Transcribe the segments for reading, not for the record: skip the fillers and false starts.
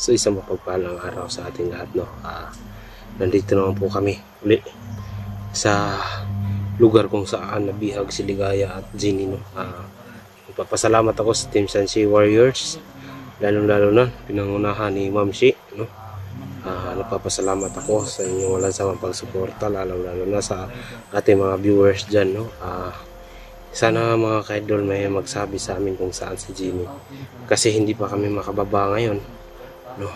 So isang mapagpalang araw sa ating lahat, no. Nandito naman po kami uli sa lugar kung saan nabihag si Ligaya at Jenny, no. Nagpapasalamat ako sa Team Sansi Warriors, lalo na pinangunahan ni Ma'am Shi, no. Nagpapasalamat ako sa inyong walang samang pagsuporta, lalo na sa ating mga viewers dyan, no. Sana mga ka-idol may magsabi sa amin kung saan si Jenny, kasi hindi pa kami makababa ngayon, no.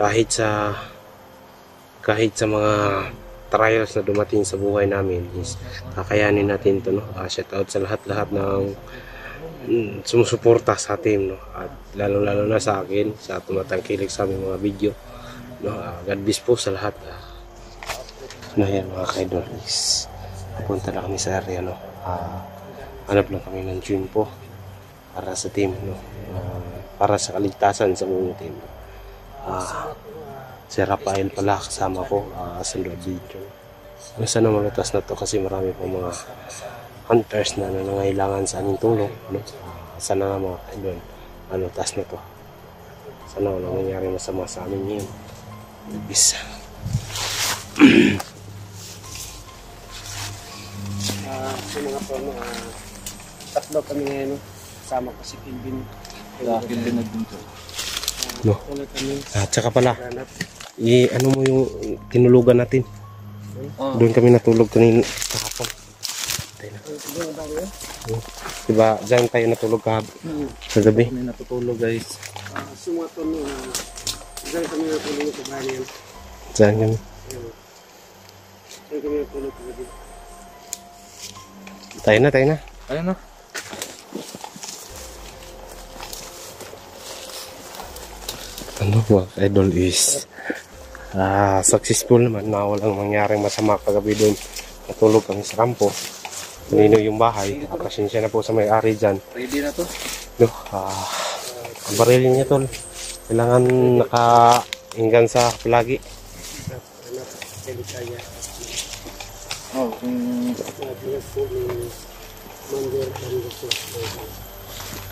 Kahit sa mga trials na dumating sa buhay namin is kakayanin natin to, no. Shout out sa lahat ng sumusuporta sa team, no, at lalo na sa akin, sa tumatangkilik sa aming mga video, no. God bless po sa lahat. Yan mga ka-idol, is punta na kami sa area, no. Hanap lang kami ng gym po para sa team, no. Para sa kaligtasan sa buong team. Si Rafael pala kasama ko sa loob video. Sana malutas na to kasi marami pong mga hunters na nangailangan sa aming tulong, no. Sana mga ka-idol malutas na to. Sana walang nangyari masama sa amin ngayon. Bis. So mga po, tatlo kami ngayon, no. Kasama ko si Kilvin. Kilvin nagdunto. No. At saka pala, ano mo yung tinulugan natin? Doon kami natulog kanina kahapon. Diba, dyan tayo natulog kagabi? Kami natutulog, guys. Sumaton mo, dyan kami natulog sa bahay yan. Dyan kami. Dyan kami natulog kagabi. Tayo na. Ayun na. Ano mga idol is successful naman na walang mangyaring masama kagabi doon. Natulog kami sa kampo. Malino yung bahay. Pasensya na po sa may-ari dyan. Ready na to? No, barilin niya tol. Kailangan naka-inggan sa palagi. Oh,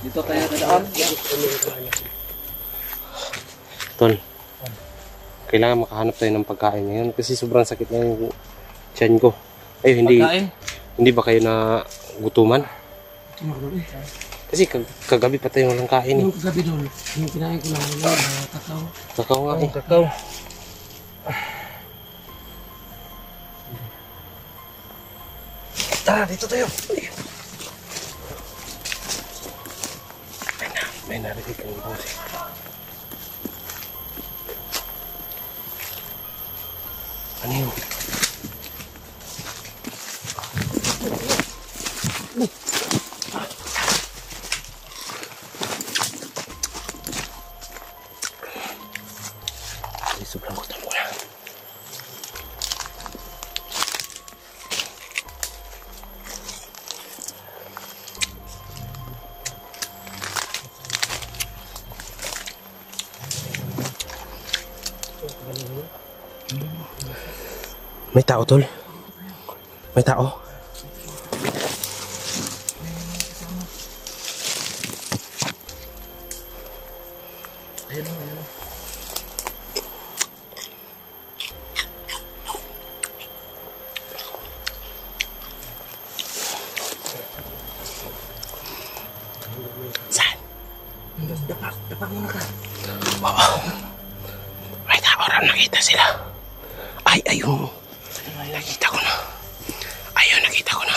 dito tayo dadaan. Tol, kailangan makahanap tayo ng pagkain ngayon kasi sobrang sakit na yung tiyan ko. Ay, hindi ba kayo na gutuman? Kasi kagabi pa tayo walang kain. Yung kagabi doon, yung kinain ko lang wala, kakao. Kakao nga eh. Kakao. Tara, dito tayo. May narinig kang boses. Ano yun? Sobrang gutom ko na. May tao tol. May tao. Ayun. Saan? Dapat muna ka. Oo. May tao raw, nakita sila. Ay, ayun. Nakita ko na. Ayun, nakita ko na.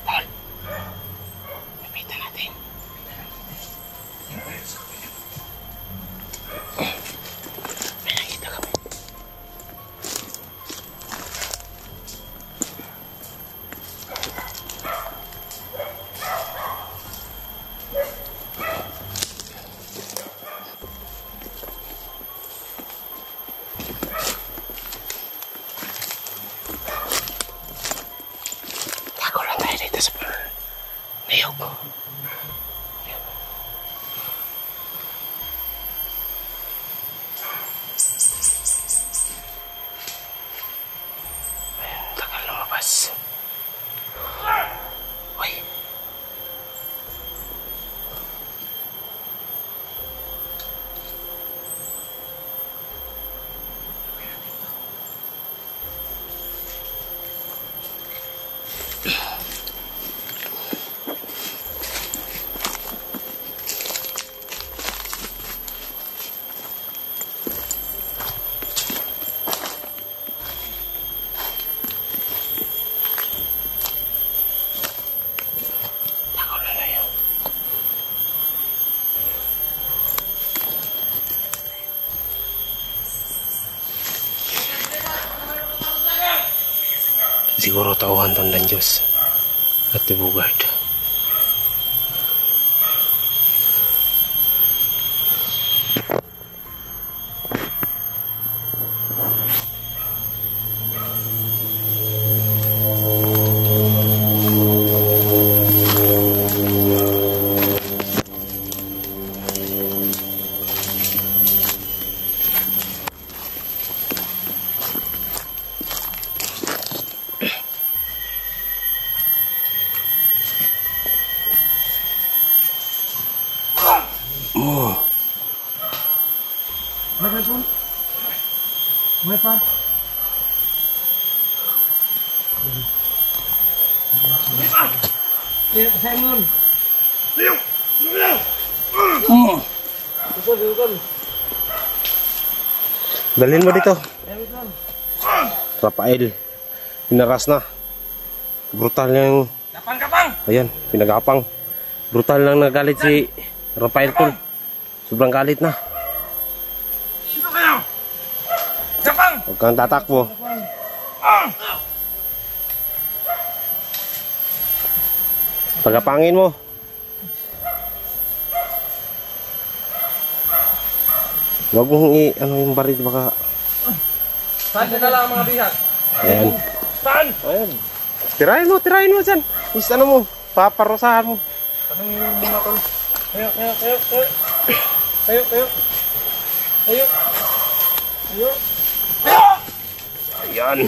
Paul. Napita natin. May nakita kami. labas. Uy. Siguro tauhan to ng Diyos at ibugad. May pa. Simon. Dalhin mo dito. Rafael. Pinaras na. Brutal yung... Kapang! Ayan, pinagapang. Brutal lang nagalit si Rafael tol. Sobrang galit na. Sino kayo? Kapang! Huwag kang tatakbo. Pagapangin mo. Huwag mong ano yung barit baka... Saan na lang ang mga bihag? Ayan. Saan? Ayan. Tirahin mo dyan. Is ano mo, paparosahan mo. Tanungin mo muna tol. Tayo. Ayan.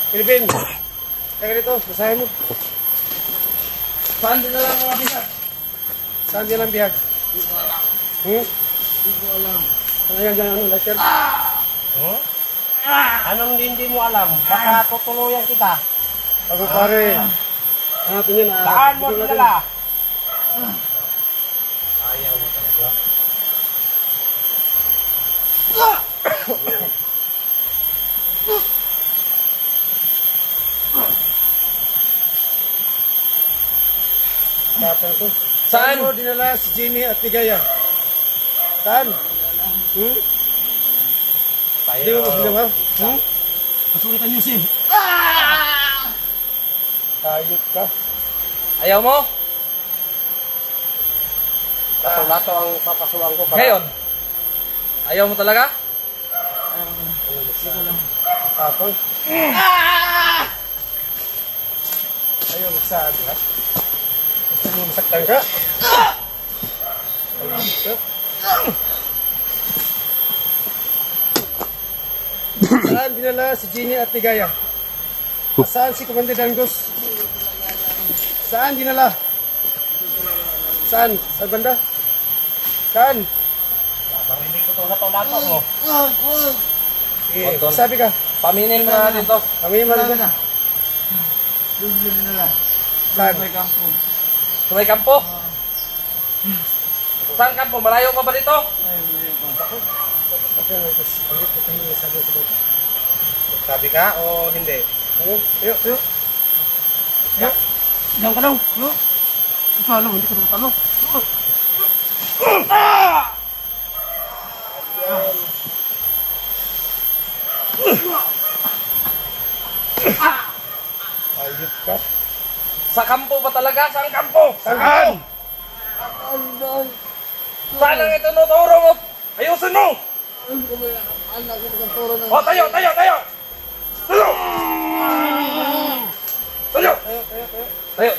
Pilipin. Kaya dito, basahin mo. Saan din na lang ang mga bihag? Saan din ang bihag? Hindi ko alam. Ano, letter? Anong hindi mo alam? Baka tutuluyan kita. Ako pare. Hanapin yun. Saan mo dinala? Ayaw mo talaga. Saan to? Saan? Mo dinala si Jimmy at Tigaya? Saan? Hindi mo dinala? Pasulitan niyo si. Ayot ka. Ayaw mo? Lato-lato ang papasulang ko. Ngayon? Ayaw mo talaga? Tapos? Ayaw magsabi ha? Gusto mo masaktan ka? Ayot ka. Saan dinala si Jenny at Tigaya? Saan si Commander Dangos? Saan dinala? Saan? Saan banda? Saan? Marinig ko itong lato-lato mo. Okay, sabi ka. Paminin mo na natin to. Kami na. Saan? Sa may kampo? Saan kampo? Malayo pa ba dito? Sabi ka o hindi? Yo. Diyan ka daw. Yo. Paano? Hindi ka daw paano? Ayot ka. Sa kampo ba talaga? Saan kampo? Saan? Saan ang itinuturo mo? Ayusin mo! O, tayo! Tayo!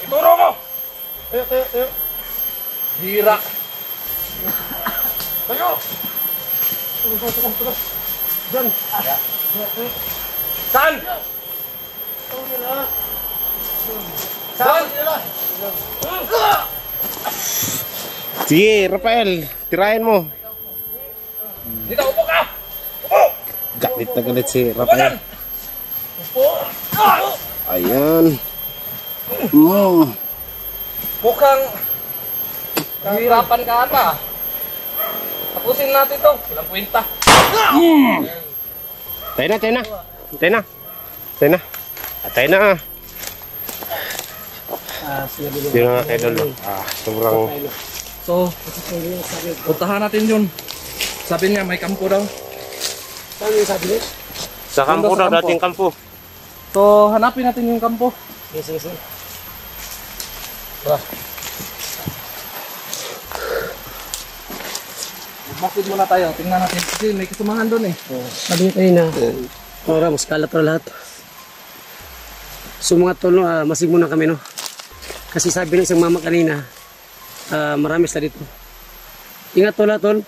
Ituro mo! Tayo. Hira! Tayo! Diyan. Saan? Saan? Sige, Rafael, tirahin mo. Dito, upo ka! Upo! Galit na galit si Upo Rafael. dyan! Upo! Ayan. Mukhang nahihirapan ka ata. Tapusin natin to. Walang kwenta. Tayo na, tayo na. Tayo na. Tayo na. Tayo na. Sinabi Yun na, idol. Sobrang... So, puntahan natin yun. Sabi niya, may kampo daw. Saan yung sabi niya? Sa kampo Sa daw, kampo. dating kampo. So, hanapin natin yung kampo. Sige, sige. Bakit muna tayo? Tingnan natin. Kasi may kasamahan doon eh. Sabi niya kayo na, para mas kalat na lahat. So mga tol, masig muna kami, no? Kasi sabi ng isang mama kanina, marami sila dito. Ingat tol, ha, tol.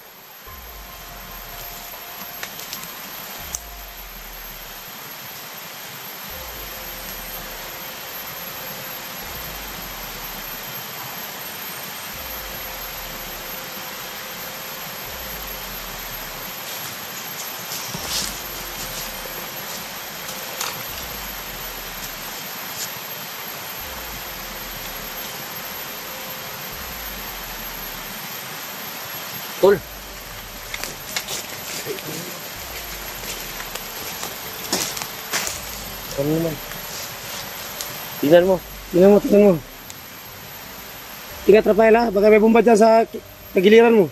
Tol. Ano naman? Tingnan mo. Tingnan mo, tingnan mo. Ingat Rafael, ha? Baka may bomba dyan sa tagiliran mo.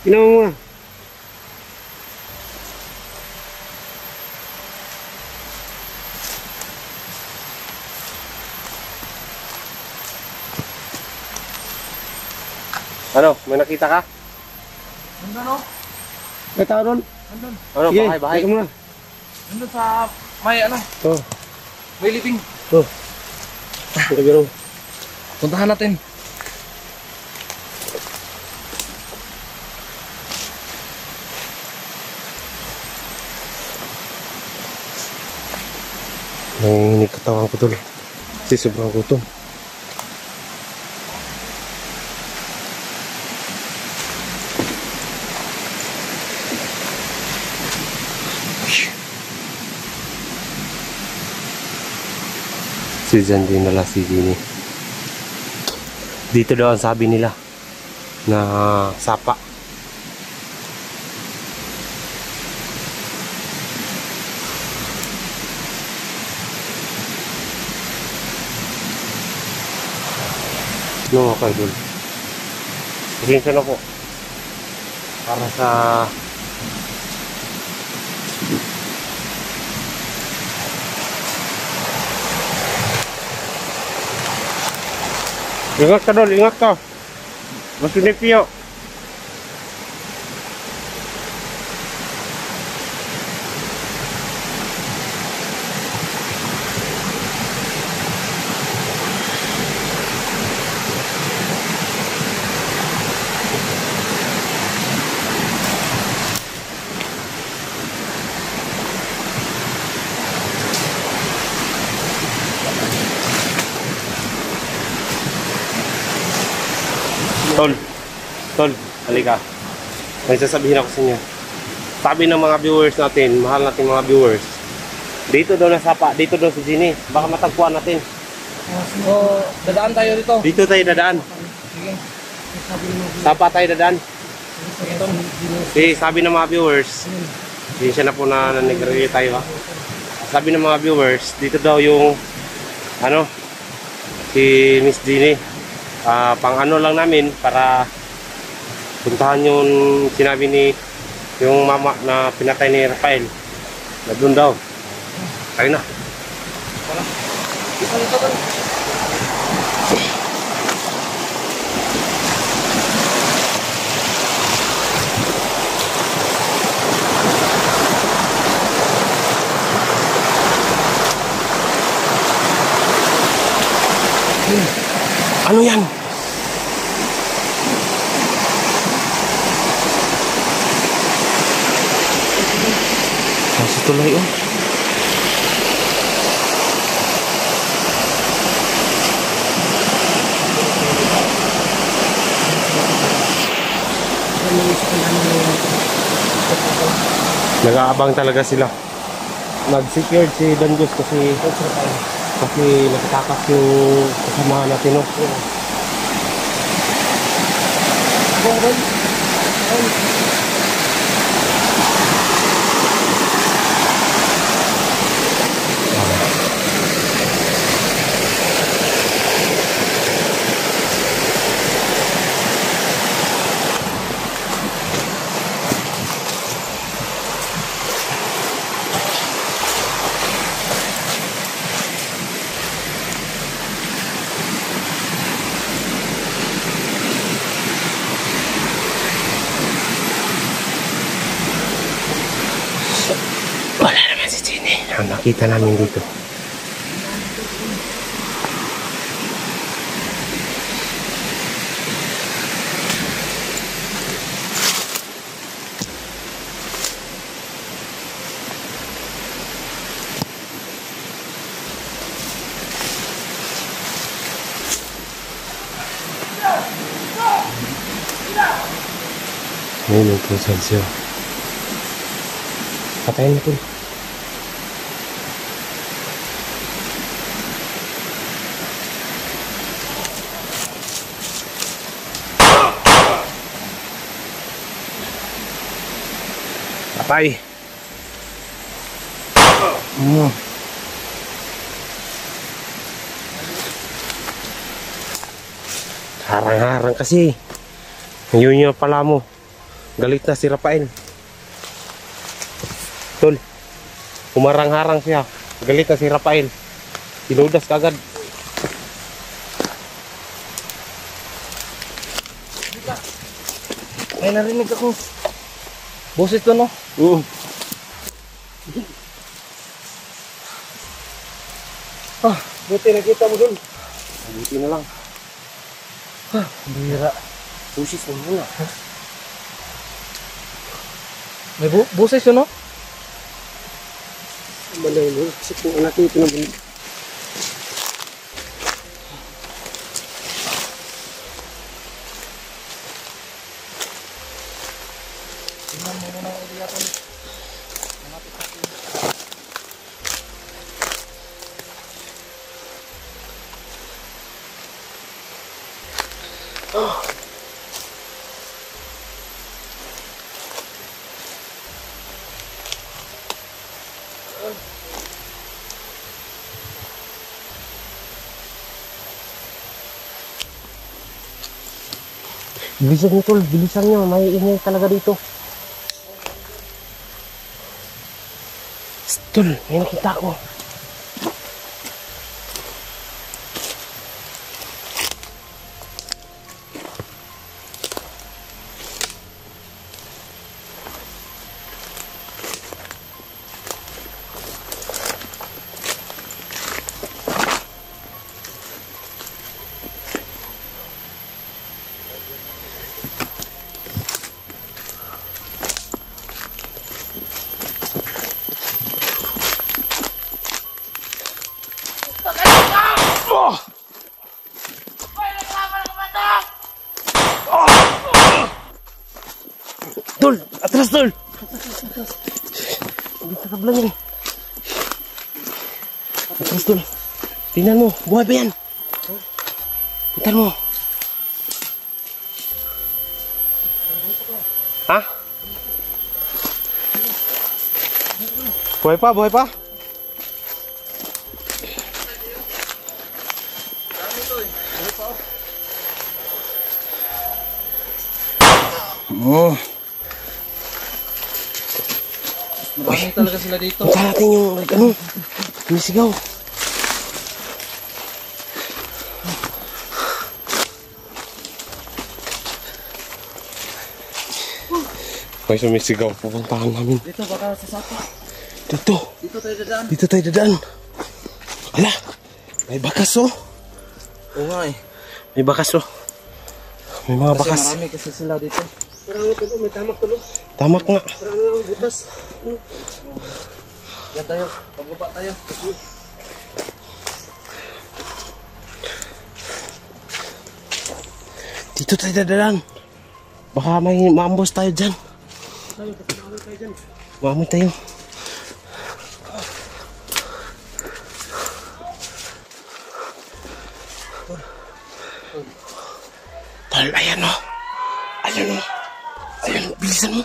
Tingnan mo muna. Ano? May nakita ka? Nandun o. May tao doon. Nandun. Ano? Sige, Bahay, bahay. teka muna. Nandun sa may ano. Oh, May living. oh. Teka, biro. Puntahan natin. Nanginginig katawan ko tol. Kasi sobrang gutom. Si Jan din nala si Ginny. Dito daw ang sabi nila na sapa. No, okay, dul. Pasensya na po. Para sa ingat ka dul, ingat ka. Masinipyo. Tol, tol, halika. May sasabihin ako sa inyo. Sabi ng mga viewers natin, mahal natin mga viewers. Dito daw na sapa, dito daw si Ginny. Baka matagpuan natin. So, dadaan tayo dito. Dito tayo dadaan. Sige. Sapa tayo dadaan. Ito. Eh, sabi ng mga viewers, hindi siya na po na nag-review tayo ha. Sabi ng mga viewers, dito daw yung ano, si Miss Ginny. Pang ano lang namin para puntahan yung sinabi ni yung mama na pinatay ni Rafael na doon daw. Tayo na. Dito. Ano yan? tulay oh. Nag-aabang talaga sila. Nag-secured si Dangus kasi nakatakas yung kasama natin no. Wala naman si Jenny. Ang nakita namin dito. Ngayon yung presensya. Patayin natin. Patay. Harang-harang kasi. Ngayon yung pala mo. Galit na si Rafael. Tol. Humarang-harang siya. Galit na si Rafael. Sinudas kagad. May narinig ako. Boses to no? Oo. Buti nakita mo dun. Buti na lang. Bira. Pusis mo muna. May boses yun no? Balay mo. Kasi kung anak ito na balik. Bilisan nyo tol. Bilisan nyo. May ingay talaga dito. Tol. May nakita ko. Tol! Atras tol! Hindi kakablang yan. Atras tol. Tingnan mo. Buhay ba yan? Tingnan mo. Ha? Buhay pa? Buhay pa? Oh. Marami talaga sila dito. Punta natin yung ano, sumisigaw. May sumisigaw. Pupuntahan namin. Dito baka sa sapa. Dito. Dito tayo dadaan. Dito tayo dadaan. Ala, may bakas oh. Oo nga eh. May bakas oh. May mga Kasi bakas. marami kasi sila dito. Parang ito, may tamak tulo. Tamak nga. Parang butas. Yan tayo. Pagbaba tayo. Dito tayo dadaan. Baka may maambos tayo dyan. Maamoy tayo. Tol, ayan o. Ayan o. Ayan o, bilisan mo.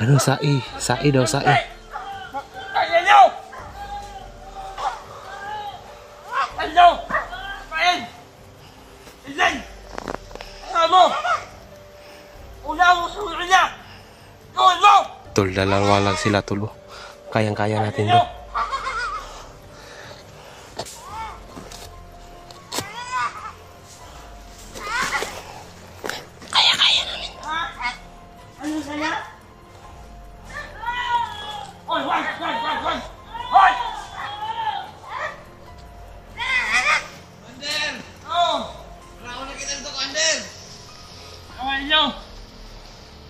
Ano, sai? Sai daw, sai. Tol, dalawa lang sila, tulo. Kayang-kaya natin doon. Kaya-kaya namin.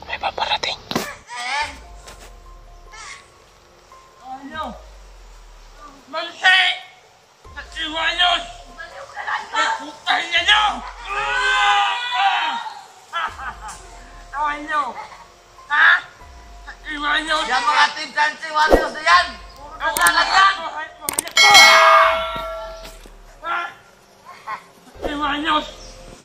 May paparating. Yang mga tinsan-sin walios na yan! Puro nasalag yan! Iwanyos!